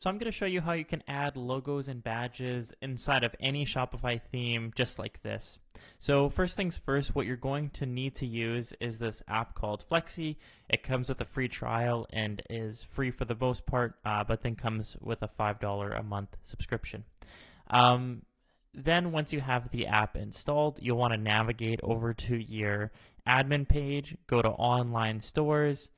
So I'm going to show you how you can add logos and badges inside of any Shopify theme just like this. So first things first, what you're going to need to use is this app called Flexi. It comes with a free trial and is free for the most part, but then comes with a $5 a month subscription. Then once you have the app installed, you'll want to navigate over to your admin page, go to online stores,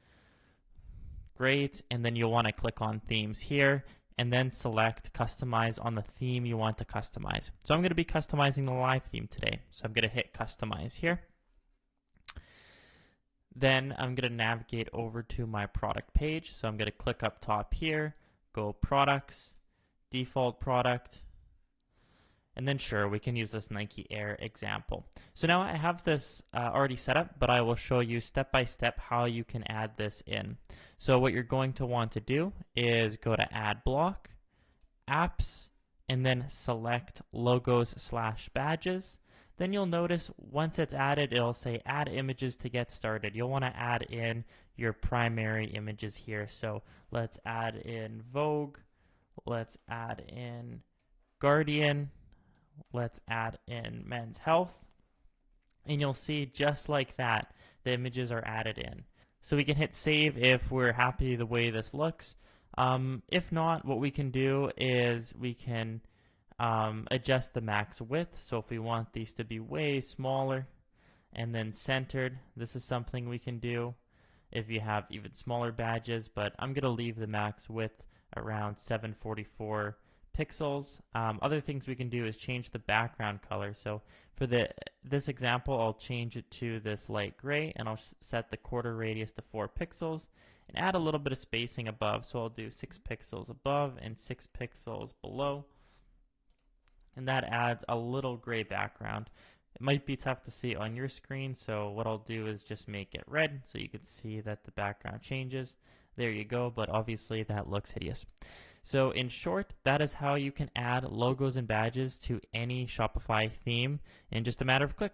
great, and then you'll want to click on themes here and then select customize on the theme you want to customize. So I'm going to be customizing the live theme today. So I'm going to hit customize here. Then I'm going to navigate over to my product page. So I'm going to click up top here, go products, default product, and then sure, we can use this Nike Air example. So now I have this already set up, but I will show you step by step how you can add this in. So what you're going to want to do is go to Add Block, Apps, and then select Logos/Badges. Then you'll notice once it's added, it'll say Add Images to get started. You'll want to add in your primary images here. So let's add in Vogue, let's add in Guardian, let's add in Men's Health, and you'll see just like that, the images are added in. So we can hit save if we're happy the way this looks. If not, what we can do is we can adjust the max width. So if we want these to be way smaller and then centered, this is something we can do if you have even smaller badges, but I'm going to leave the max width around 744 pixels. Other things we can do is change the background color. So for this example, I'll change it to this light gray, and I'll set the quarter radius to 4 pixels and add a little bit of spacing above. So I'll do 6 pixels above and 6 pixels below, and that adds a little gray background. It might be tough to see on your screen, so what I'll do is just make it red so you can see that the background changes. There you go, but obviously that looks hideous. So in short, that is how you can add logos and badges to any Shopify theme in just a matter of clicks.